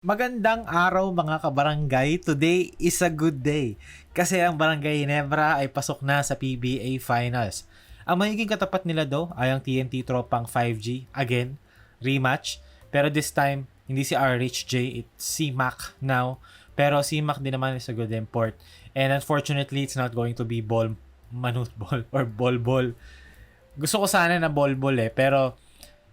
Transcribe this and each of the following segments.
Magandang araw mga kabarangay. Today is a good day kasi ang Barangay Ginebra ay pasok na sa PBA Finals. Ang magiging katapat nila daw ay ang TNT Tropang 5G. Again, rematch. Pero this time, hindi si RHJ, it's si Mac now. Pero si Mac din naman is a good import. And unfortunately, it's not going to be ball, manut ball or ball. Gusto ko sana na ball pero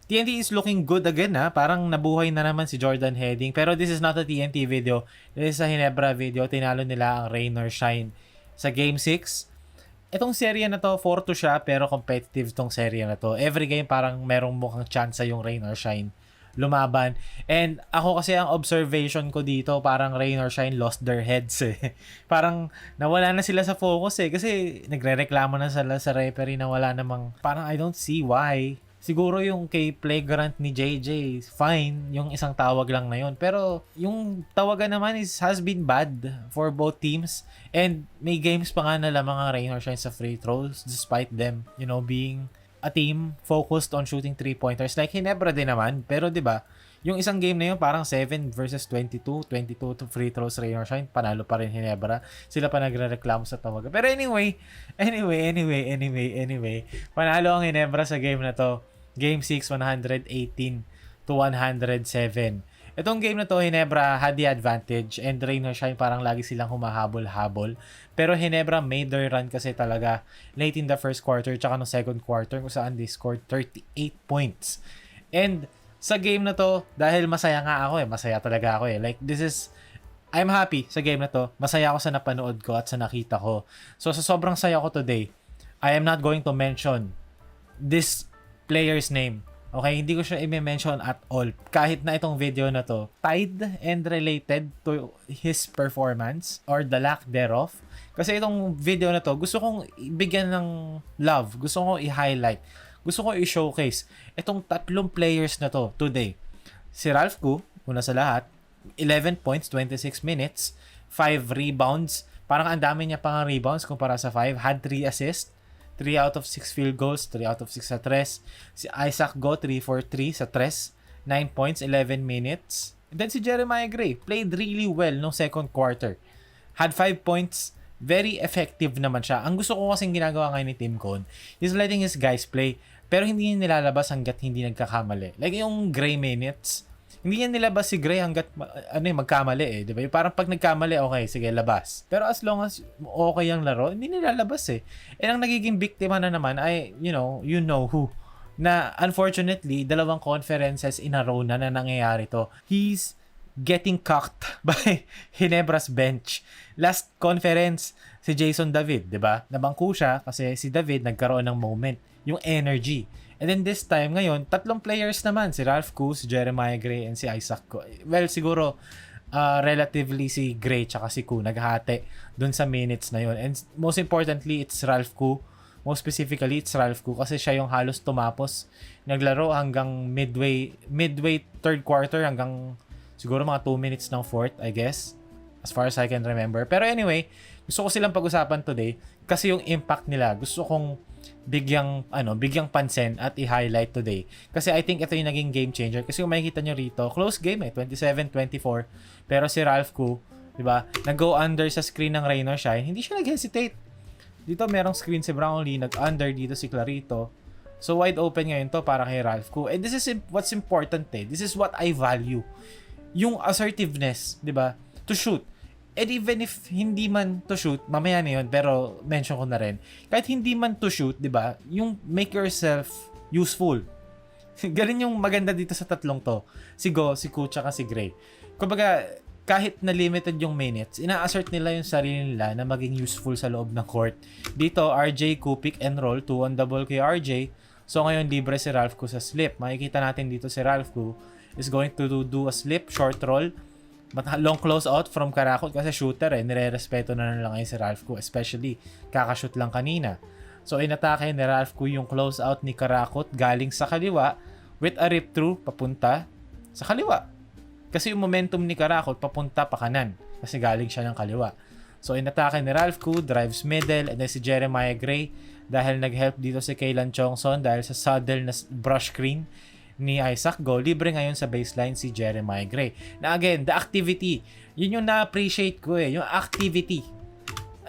TNT is looking good again ha. Parang nabuhay na naman si Jordan Heading. Pero this is not a TNT video. This is a Ginebra video. Tinalo nila ang Rain or Shine sa Game 6. Itong serye na to, 4-2 siya pero competitive tong serye na to. Every game parang merong mukhang chance yung Rain or Shine lumaban. And ako kasi ang observation ko dito, parang Rain or Shine lost their heads eh. Parang nawala na sila sa focus eh. Kasi nagre-reklamo na sila sa referee na wala namang, parang I don't see why. Siguro yung kay Flagrant ni JJ, fine. Yung isang tawag lang na yun. Pero yung tawagan naman has been bad for both teams. And may games pa nga na lamang ang Rain or Shine sa free throws despite them, being a team focused on shooting 3-pointers. Like Ginebra din naman. Pero 'di ba yung isang game na yun, parang 7 versus 22 to free throws Rain or Shine, panalo pa rin Ginebra. Sila pa nagre-reklamo sa tawagan. Pero anyway, panalo ang Ginebra sa game na to. Game 6, 118 to 107. Itong game na to, Ginebra had the advantage and Rain or Shine parang lagi silang humahabol-habol. Pero Ginebra made their run kasi talaga late in the first quarter tsaka no second quarter kung saan they scored 38 points. And sa game na to, dahil masaya nga ako masaya talaga ako Like I'm happy sa game na to. Masaya ako sa napanood ko at sa nakita ko. So sa sobrang saya ko today, I am not going to mention this player's name. Okay, hindi ko siya i-mention at all. Kahit na itong video na to, tied and related to his performance or the lack thereof. Kasi itong video na to, gusto kong ibigyan ng love. Gusto kong i-highlight. Gusto kong i-showcase itong tatlong players na to today. Si Ralph Koo, una sa lahat, 11 points, 26 minutes, 5 rebounds. Parang ang dami niya pang rebounds kumpara sa 5. Had 3 assists. 3 out of 6 field goals, 3 out of 6 sa tres. Si Isaac Go, 3 for 3 sa tres. 9 points, 11 minutes. And then si Jeremiah Gray, played really well no second quarter. Had 5 points, very effective naman siya. Ang gusto ko kasing ginagawa ngayon ni Tim Cone is letting his guys play, pero hindi niya nilalabas hanggat hindi nagkakamali. Like yung Gray minutes, hindi niya nilabas si Gray hanggat magkamali di ba? Parang pag nagkamali, okay, sige, labas. Pero as long as okay ang laro, hindi nilalabas And ang nagiging biktima na naman ay, you know who. Na unfortunately, dalawang conferences in a row na nangyayari to. He's getting cocked by Ginebra's bench. Last conference, si Jason David, di ba? Nabangko siya kasi si David nagkaroon ng moment, yung energy. And then this time, ngayon, tatlong players naman. Si Ralph Koo, si Jeremiah Gray, and si Isaac Go. Well, siguro, relatively si Gray tsaka si Koo naghati dun sa minutes na yun. And most importantly, it's Ralph Koo. Most specifically, it's Ralph Koo kasi siya yung halos tumapos. Naglaro hanggang midway third quarter hanggang siguro mga 2 minutes ng fourth, I guess. As far as I can remember. Pero anyway, gusto ko silang pag-usapan today kasi yung impact nila, gusto kong bigyang pansin at i-highlight today. Kasi I think ito yung naging game changer. Kasi kung makikita nyo rito, close game 27-24. Pero si Ralph Koo, di ba, nag-go under sa screen ng Rain or Shine. Hindi siya nag-hesitate. Dito merong screen si Brownlee, nag-under dito si Clarito. So wide open ngayon to para kay Ralph Koo. And this is what's important This is what I value. Yung assertiveness, di ba, to shoot. And even if hindi man to shoot, mamaya na yun, pero mention ko na rin. Kahit hindi man to shoot, di ba, yung make yourself useful. Galing yung maganda dito sa tatlong to. Si Go, si Koo, tsaka si Gray. Kumbaga, kahit na limited yung minutes, ina-assert nila yung sarili nila na maging useful sa loob ng court. Dito, RJ Koo, pick and roll, 2-on double kay RJ. So ngayon, libre si Ralph Koo sa slip. Makikita natin dito si Ralph Koo is going to do a slip, short roll, long close out from Karakot kasi shooter nire-respeto na lang ngayon si Ralph Koo, especially kakashoot lang kanina. So inatake ni Ralph Koo yung close out ni Karakot galing sa kaliwa with a rip through papunta sa kaliwa. Kasi yung momentum ni Karakot papunta pa kanan kasi galing siya ng kaliwa. So inatake ni Ralph Koo, drives middle, and then si Jeremiah Gray dahil nag-help dito si Kaylan Chongson dahil sa saddle na brush screen ni Isaac Go, libre ngayon sa baseline si Jeremiah Gray. Na again, the activity, yun yung na-appreciate ko yung activity.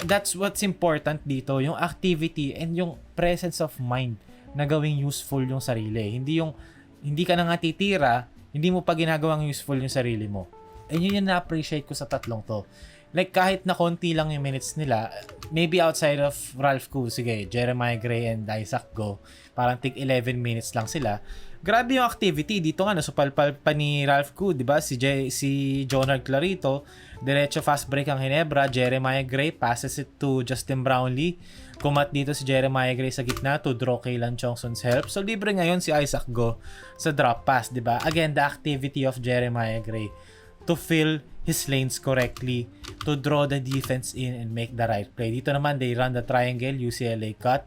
That's what's important dito, yung activity and yung presence of mind na gawing useful yung sarili. Hindi ka na nga titira, hindi mo pa ginagawang useful yung sarili mo. And yun yung na-appreciate ko sa tatlong to. Like, kahit na konti lang yung minutes nila, maybe outside of Ralph Koo, sige, Jeremiah Gray and Isaac Go, parang tig 11 minutes lang sila. Grabe yung activity. Dito nga, nasupalpal pa ni Ralph Koo, di ba? Si Jonard Clarito, diretso fast break ang Ginebra. Jeremiah Gray passes it to Justin Brownlee. Kumat dito si Jeremiah Gray sa gitna to draw Kaylan Chongson's help. So, libre ngayon si Isaac Go sa drop pass, di ba? Again, the activity of Jeremiah Gray to fill his lanes correctly, to draw the defense in and make the right play. Dito naman, they run the triangle, UCLA cut,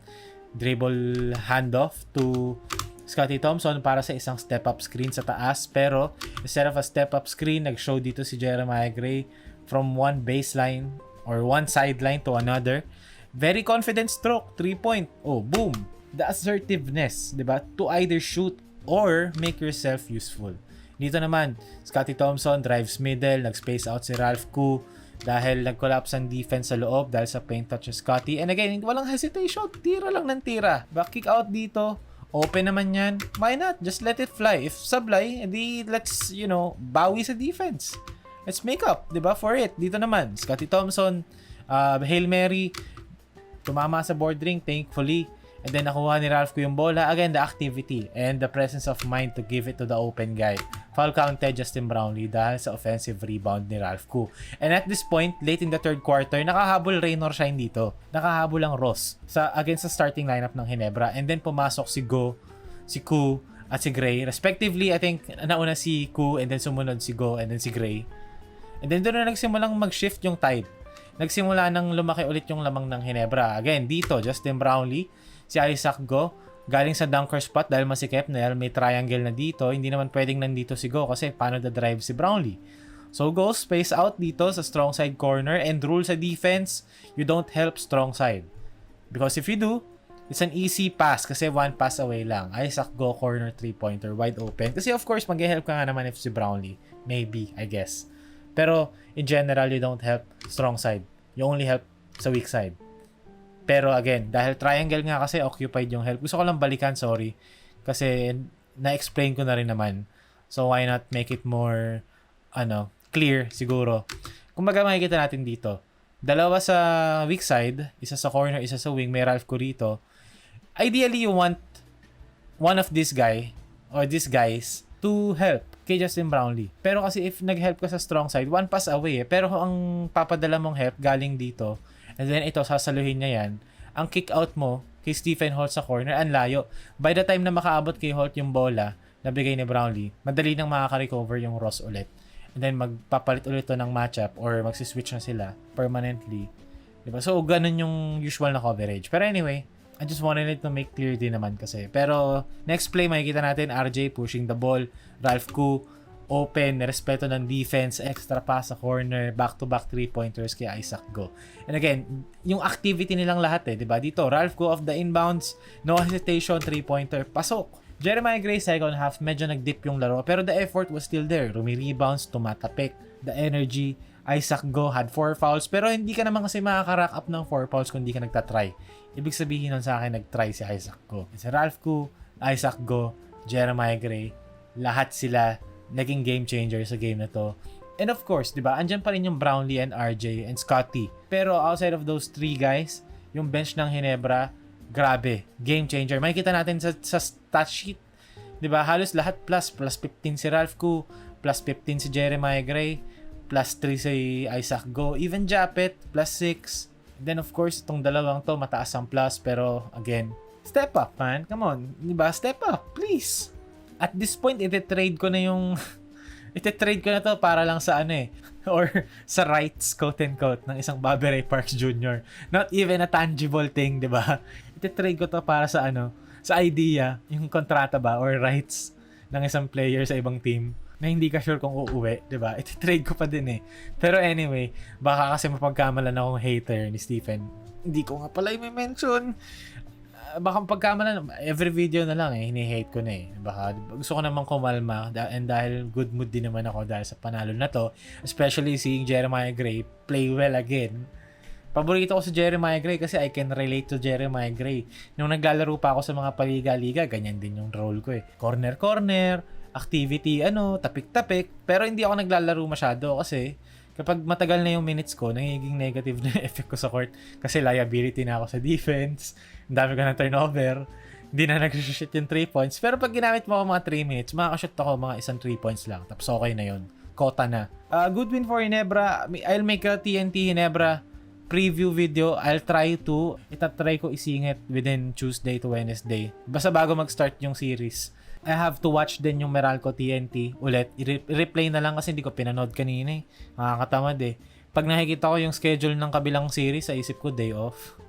dribble handoff to Scottie Thompson para sa isang step-up screen sa taas. Pero, instead of a step-up screen, nag-show dito si Jeremiah Gray from one baseline or one sideline to another. Very confident stroke, 3-point. Oh, boom! The assertiveness, diba? To either shoot or make yourself useful. Dito naman, Scottie Thompson drives middle, nag-space out si Ralph Koo dahil nag-collapse ang defense sa loob dahil sa paint touch ni Scottie. And again, walang hesitation, tira lang ng tira. Back kick out dito, open naman yan. Why not? Just let it fly. If sablay, edi let's, bawi sa defense. Let's make up, diba, for it. Dito naman, Scottie Thompson, Hail Mary, tumama sa board ring, thankfully. And then nakuha ni Ralph Koo yung bola. Again, the activity and the presence of mind to give it to the open guy. Foul counted Justin Brownlee dahil sa offensive rebound ni Ralph Koo. And at this point, late in the third quarter, nakahabol Raynor Shine dito. Nakahabol ang Ross against the starting lineup ng Ginebra. And then pumasok si Go, si Koo, at si Gray. Respectively, I think nauna si Koo and then sumunod si Go and then si Gray. And then doon na nagsimulang mag-shift yung tide. Nagsimula nang lumaki ulit yung lamang ng Ginebra. Again, dito, Justin Brownlee, si Isaac Go, galing sa dunker spot dahil masikip na may triangle na dito. Hindi naman pwedeng nandito si Go kasi paano drive si Brownlee. So Go space out dito sa strong side corner and rule sa defense, you don't help strong side. Because if you do, it's an easy pass kasi one pass away lang. Isaac Go corner 3-pointer wide open. Kasi of course, mag-help ka nga naman if si Brownlee. Maybe, I guess. Pero in general, you don't help strong side. You only help sa weak side. Pero again, dahil triangle nga kasi occupied yung help. Gusto ko lang balikan, sorry. Kasi na-explain ko na rin naman. So why not make it more clear siguro. Kumbaga makikita natin dito. Dalawa sa weak side, isa sa corner, isa sa wing, may Ralph Koo rito. Ideally, you want one of this guy or these guys to help kay Justin Brownlee. Pero kasi if nag-help ka sa strong side, one pass away Pero ang papadala mong help galing dito, and then ito, sasaluhin niya yan. Ang kick out mo kay Stephen Holt sa corner, ang layo. By the time na makaabot kay Holt yung bola, nabigay ni Brownlee, madali nang makaka-recover yung Ross ulit. And then magpapalit ulit to ng matchup or magsiswitch na sila permanently. Diba? So, ganun yung usual na coverage. Pero anyway, I just wanted it to make clear din naman kasi. Pero, next play, makikita natin RJ pushing the ball, Ralph Koo, open, respeto ng defense, extra pass sa corner, back-to-back 3-pointers kay Isaac Go. And again, yung activity nilang lahat diba? Dito, Ralph Koo off the inbounds, no hesitation, 3-pointer, pasok. Jeremiah Gray second half, medyo nag-dip yung laro, pero the effort was still there. Rumi-rebounds, tumatapik, the energy. Isaac Go had 4 fouls, pero hindi ka naman kasi makaka-rack up ng 4 fouls kung hindi ka nagtatry. Ibig sabihin nun sa akin, nag-try si Isaac Go. Si Ralph Koo, Isaac Go, Jeremiah Gray, lahat sila naging game changer sa game na to. And of course, di ba, andyan pa rin yung Brownlee and RJ and Scottie. Pero outside of those 3 guys, yung bench ng Ginebra, grabe, game changer. Makikita natin sa stat sheet, di ba, halos lahat plus 15 si Ralph Koo, plus 15 si Jeremiah Gray, plus 3 si Isaac Go, even Japet, plus 6. Then of course, itong dalawang to, mataas ang plus, pero again, step up, man. Come on, di ba? Step up, please. At this point, iti-trade ko na to para lang sa or sa rights, quote-unquote, ng isang Bobby Ray Parks Jr. Not even a tangible thing, di ba? Iti-trade ko to para sa sa idea, yung kontrata ba, or rights ng isang player sa ibang team na hindi ka sure kung uuwi, di ba? Iti-trade ko pa din Pero anyway, baka kasi mapagkamalan akong hater ni Stephen. Hindi ko nga pala i-mention. baka pagkamalan, every video na lang hini-hate ko na Baka gusto ko namang kumalma and dahil good mood din naman ako dahil sa panalo na to, especially seeing Jeremiah Gray play well again. Paborito ko si Jeremiah Gray kasi I can relate to Jeremiah Gray. Nung naglalaro pa ako sa mga paliga-liga, ganyan din yung role ko Corner-corner, activity, tapik-tapik. Pero hindi ako naglalaro masyado kasi kapag matagal na yung minutes ko, nagiging negative na yung effect ko sa court kasi liability na ako sa defense. Ang dami ko ng turnover. Hindi na nag-shoot yung 3 points. Pero pag ginamit mo ako mga 3 minutes, makakashoot ako mga isang 3 points lang. Tapos okay na yun. Kota na. Good win for Ginebra. I'll make a TNT Ginebra preview video. I'll try to. Itatry ko isingit within Tuesday to Wednesday. Basta bago mag-start yung series. I have to watch din yung Meralco TNT ulit. I-replay na lang kasi hindi ko pinanood kanina Nakakatamad Pag nakikita ko yung schedule ng kabilang series, sa isip ko day off.